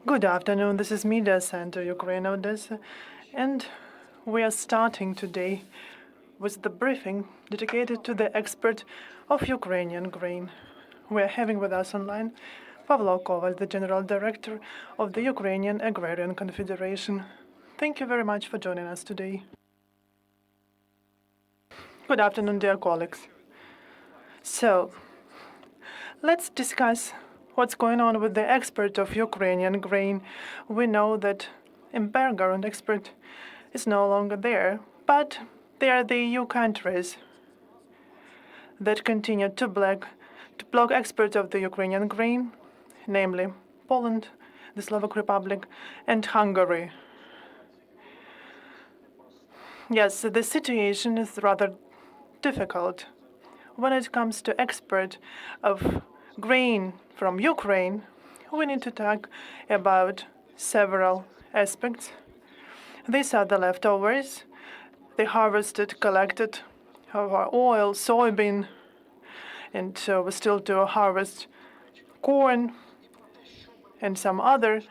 Good afternoon. This is Media Center Ukraine, Odesa, and we are starting today with the briefing dedicated to the export of Ukrainian grain. We are having with us online Pavlo Koval, the General Director of the Ukrainian Agrarian Confederation. Thank you very much for joining us today. Good afternoon, dear colleagues. So, let's discuss what's going on with the export of Ukrainian grain. We know that embargo on export is no longer there, but there are the EU countries that continue to block export of the Ukrainian grain, namely Poland, the Slovak Republic, and Hungary. Yes, the situation is rather difficult when it comes to export of grain from Ukraine. We need to talk about several aspects. These are the leftovers, the harvested, collected of our oil, soybean, and we still do harvest corn and some other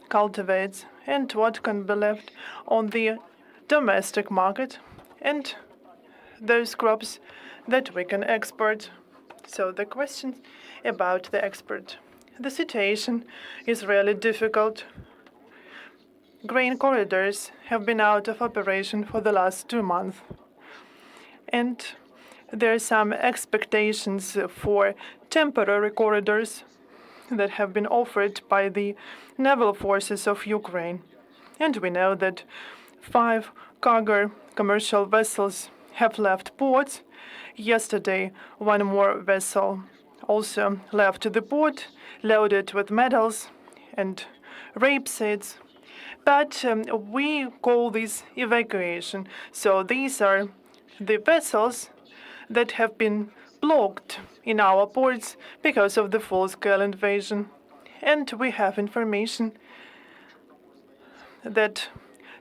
cultivates, and what can be left on the domestic market, and those crops that we can export. So the question about the export. The situation is really difficult. Grain corridors have been out of operation for the last 2 months. And there are some expectations for temporary corridors that have been offered by the naval forces of Ukraine. And we know that 5 cargo commercial vessels have left ports. Yesterday, one more vessel also left the port, loaded with metals and rapeseeds. But we call this evacuation. So these are the vessels that have been blocked in our ports because of the full-scale invasion. And we have information that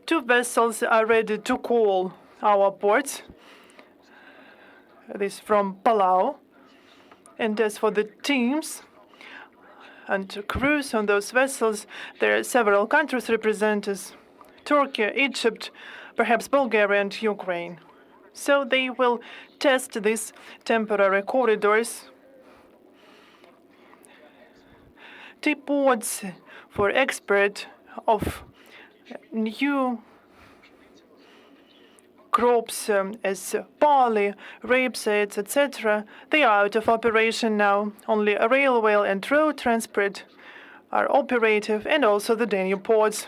2 vessels are ready to call our ports. This from Palau. And as for the teams and crews on those vessels, there are several countries represented: Turkey, Egypt, perhaps Bulgaria and Ukraine. So they will test these temporary corridors. The ports for export of new crops as barley, rapeseeds, etc., they are out of operation now. Only railway and road transport are operative, and also the Danube ports.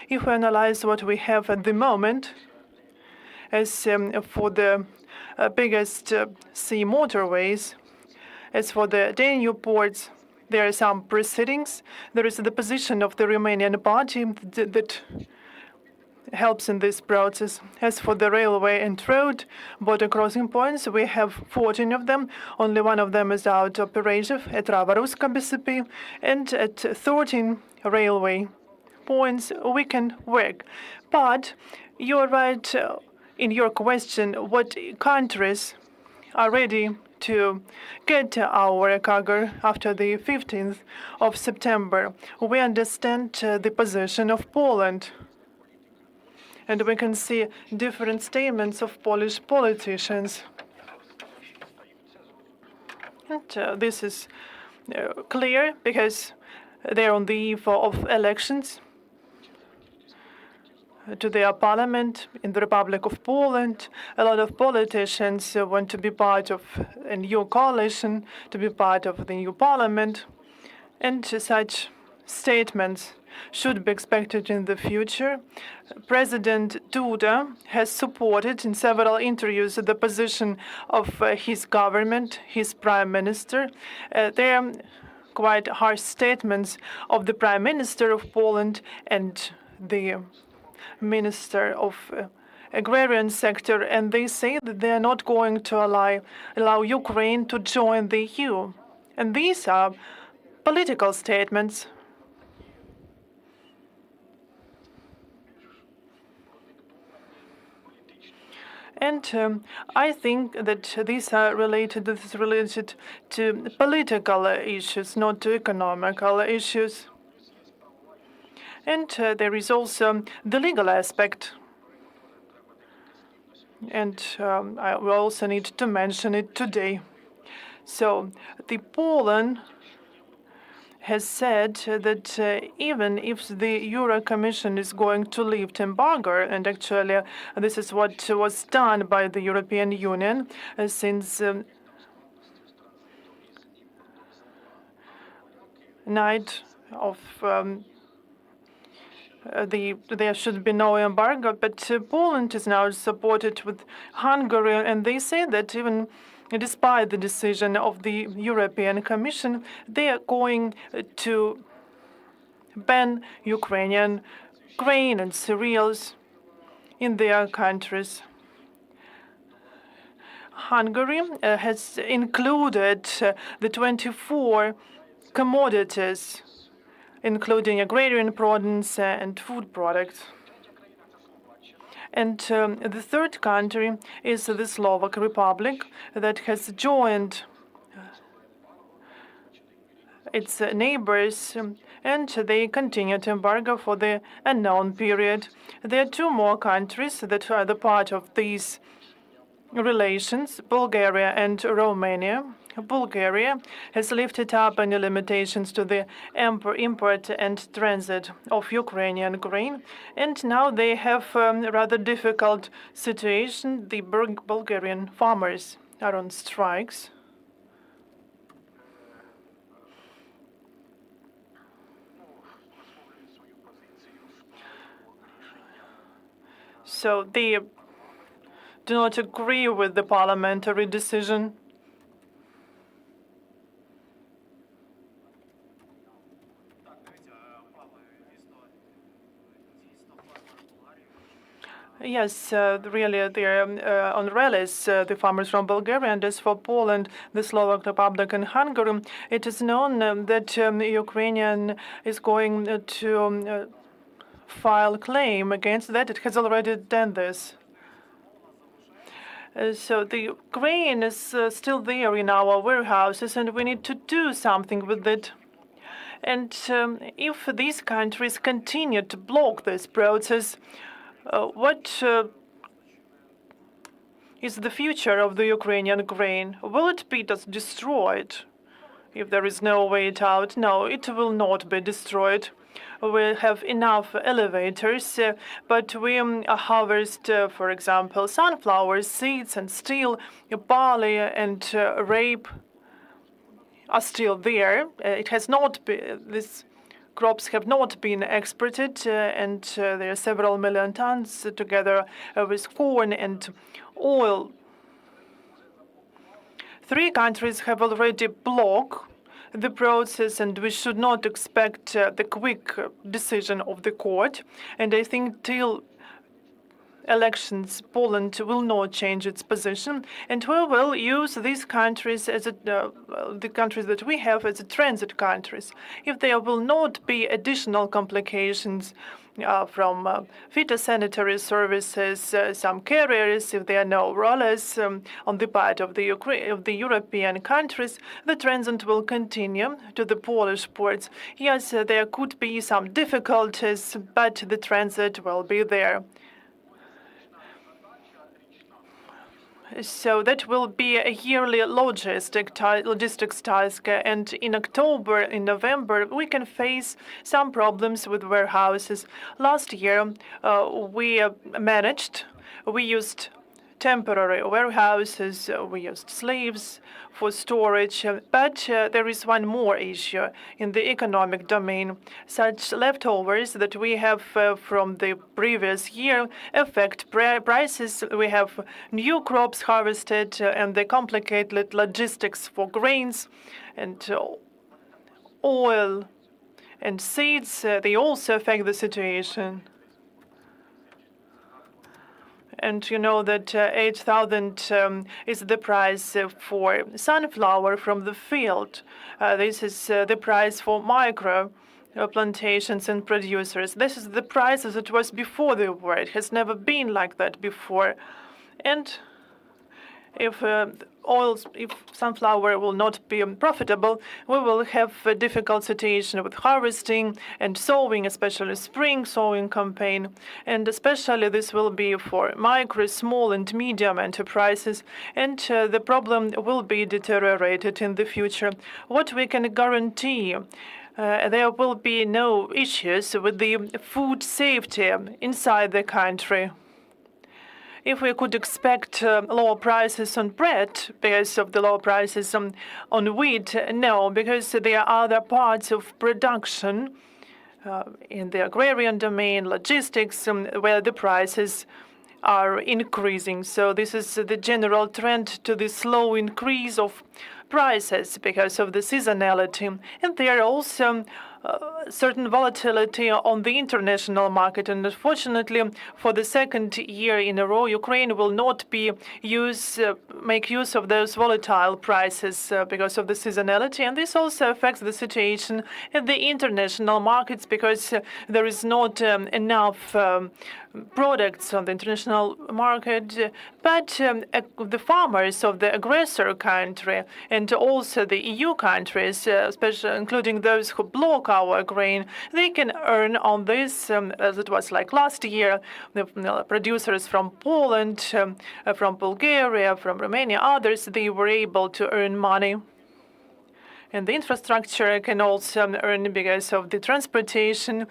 If we analyze what we have at the moment, as for the biggest sea motorways, as for the Danube ports, there are some proceedings. There is the position of the Romanian party that helps in this process. As for the railway and road border crossing points, we have 14 of them. Only one of them is out operative at Rava-Ruska BCP, and at 13 railway points we can work. But you're right in your question, what countries are ready to get our cargo after the 15th of September. We understand the position of Poland. And we can see different statements of Polish politicians. And this is clear because they're on the eve of elections to their parliament in the Republic of Poland. A lot of politicians want to be part of a new coalition, to be part of the new parliament. And such statements should be expected in the future. President Duda has supported in several interviews the position of his government, his prime minister. There are quite harsh statements of the prime minister of Poland and the minister of agrarian sector, and they say that they are not going to allow Ukraine to join the EU. And these are political statements. And I think that these are related to political issues, not to economical issues. And there is also the legal aspect. And I will also need to mention it today. So the Poland has said that even if the Euro Commission is going to lift embargo, and actually this is what was done by the European Union since night of there should be no embargo, but Poland is now supported with Hungary, and they say that even despite the decision of the European Commission, they are going to ban Ukrainian grain and cereals in their countries. Hungary has included the 24 commodities, including agrarian products and food products. And the third country is the Slovak Republic that has joined its neighbors, and they continue to embargo for the unknown period. There are two more countries that are the part of these relations, Bulgaria and Romania. Bulgaria has lifted up any limitations to the import and transit of Ukrainian grain, and now they have a rather difficult situation. The Bulgarian farmers are on strikes. So they do not agree with the parliamentary decision. Yes, really, they're on rallies, the farmers from Bulgaria. And as for Poland, the Slovak Republic, and Hungary, it is known that Ukrainian is going to file claim against that. It has already done this. So the grain is still there in our warehouses, and we need to do something with it. And if these countries continue to block this process, what is the future of the Ukrainian grain? Will it be destroyed if there is no way out? No, it will not be destroyed. We have enough elevators, but we harvest, for example, sunflower seeds and still barley and rape are still there. It has not been, these crops have not been exported, and there are several million tons together with corn and oil. 3 countries have already blocked the process, and we should not expect the quick decision of the court. And I think till elections, Poland will not change its position, and we will use these countries as the countries that we have as transit countries. If there will not be additional complications from phytosanitary services, some carriers, if there are no rollers on the part of the European countries, the transit will continue to the Polish ports. Yes, there could be some difficulties, but the transit will be there. So that will be a yearly logistics task, and in October, in November, we can face some problems with warehouses. Last year, we managed. We used temporary warehouses, we used slaves for storage, but there is one more issue in the economic domain. Such leftovers that we have from the previous year affect prices. We have new crops harvested, and they complicate logistics for grains and oil and seeds. They also affect the situation. And you know that 8,000 is the price for sunflower from the field. This is the price for micro plantations and producers. This is the price as it was before the war. It has never been like that before. And if oils, if sunflower will not be profitable, we will have a difficult situation with harvesting and sowing, especially spring sowing campaign. And especially this will be for micro, small, and medium enterprises. And the problem will be deteriorated in the future. What we can guarantee, there will be no issues with the food safety inside the country. If we could expect lower prices on bread because of the lower prices on wheat, no, because there are other parts of production in the agrarian domain, logistics, where the prices are increasing. So this is the general trend to the slow increase of prices because of the seasonality. And there are also certain volatility on the international market. And unfortunately, for the second year in a row, Ukraine will not make use of those volatile prices because of the seasonality. And this also affects the situation in the international markets because there is not enough products on the international market. But the farmers of the aggressor country and also the EU countries, especially including those who block our grain, they can earn on this, as it was like last year. The producers from Poland, from Bulgaria, from Romania, others, they were able to earn money. And the infrastructure can also earn because of the transportation.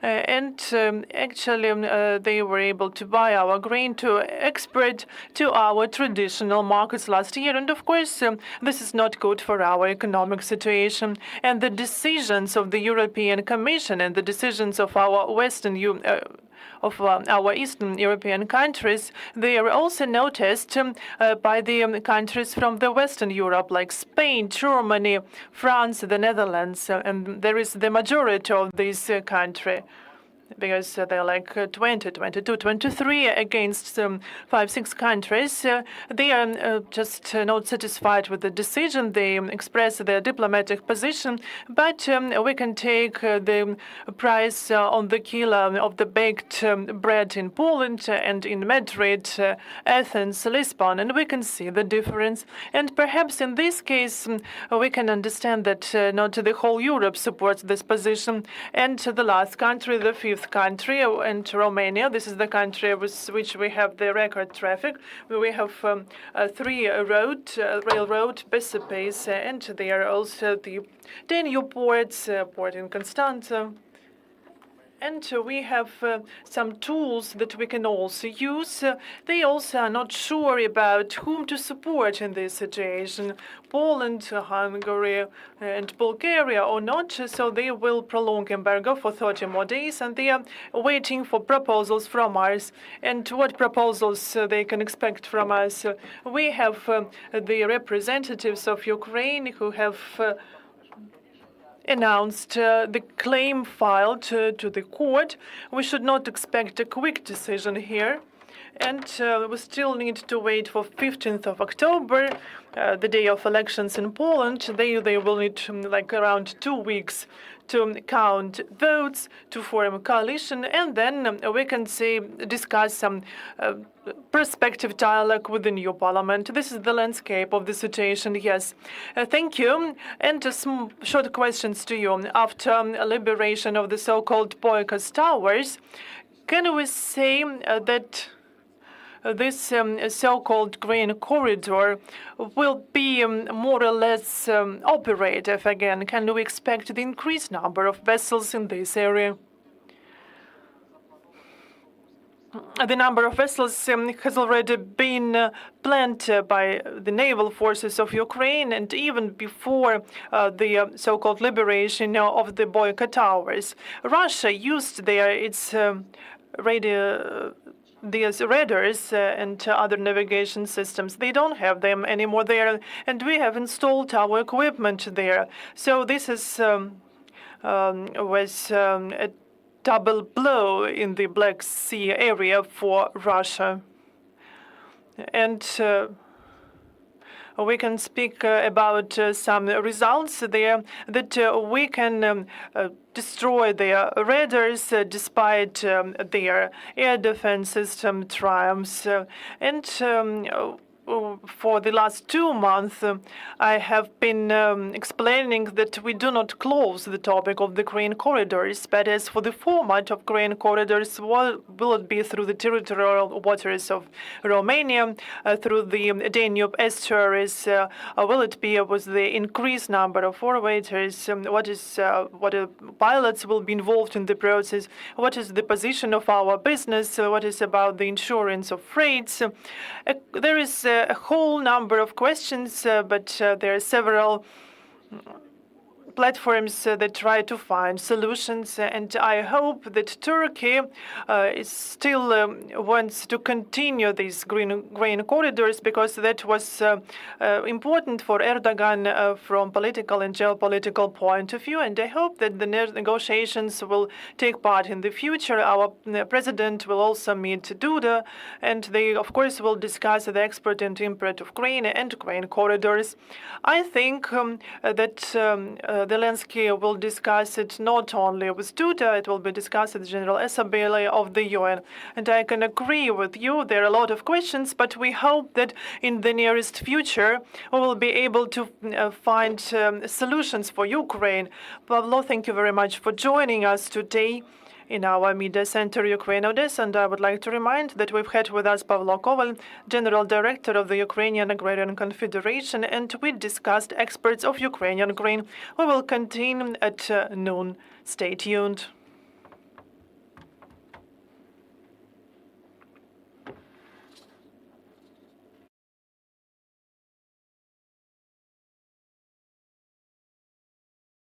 Actually, they were able to buy our grain to export to our traditional markets last year. And of course, this is not good for our economic situation. And the decisions of the European Commission and the decisions of our our Eastern European countries, they are also noticed by the countries from the Western Europe, like Spain, Germany, France, the Netherlands, and there is the majority of this country, because they're like 20, 22, 23 against 5, 6 countries. They are just not satisfied with the decision. They express their diplomatic position, but we can take the price on the kilo of the baked bread in Poland and in Madrid, Athens, Lisbon, and we can see the difference. And perhaps in this case, we can understand that not the whole Europe supports this position. And the last country, the fifth country, and Romania. This is the country with which we have the record traffic. We have 3 railroad, Bessapes, and there are also the 10 new ports, port in Constanța. And we have some tools that we can also use. They also are not sure about whom to support in this situation, Poland, Hungary, and Bulgaria or not. So they will prolong embargo for 30 more days, and they are waiting for proposals from us. And what proposals they can expect from us? We have the representatives of Ukraine who have announced the claim filed to the court. We should not expect a quick decision here. And we still need to wait for 15th of October, the day of elections in Poland. They will need like around 2 weeks to count votes, to form a coalition, and then we can discuss some prospective dialogue with the new parliament. This is the landscape of the situation, yes. Thank you. And some short questions to you. After liberation of the so-called boycott towers, can we say that this so-called grain corridor will be more or less operative again? Can we expect the increased number of vessels in this area? The number of vessels has already been planned by the naval forces of Ukraine, and even before the so-called liberation of the boycott towers. Russia used its these radars and other navigation systems. They don't have them anymore there, and we have installed our equipment there. So this was a double blow in the Black Sea area for Russia. And we can speak about some results there, that we can destroy their radars despite their air defense system triumphs. And for the last 2 months, I have been explaining that we do not close the topic of the grain corridors, but as for the format of grain corridors, will it be through the territorial waters of Romania, through the Danube estuaries? Will it be with the increased number of forwarders? What pilots will be involved in the process? What is the position of our business? What is about the insurance of freights? There is a whole number of questions, but there are several platforms that try to find solutions, and I hope that Turkey is still wants to continue these grain corridors, because that was important for Erdogan from political and geopolitical point of view, and I hope that the negotiations will take part in the future. Our president will also meet Duda, and they, of course, will discuss the export and import of grain and grain corridors. I think that Zelensky will discuss it not only with Duda, it will be discussed at the General Assembly of the UN. And I can agree with you, there are a lot of questions, but we hope that in the nearest future we will be able to find solutions for Ukraine. Pavlo, thank you very much for joining us today in our media center, Ukraine, Odesa. And I would like to remind that we've had with us Pavlo Koval, General Director of the Ukrainian Agrarian Confederation, and we discussed exports of Ukrainian grain. We will continue at noon. Stay tuned.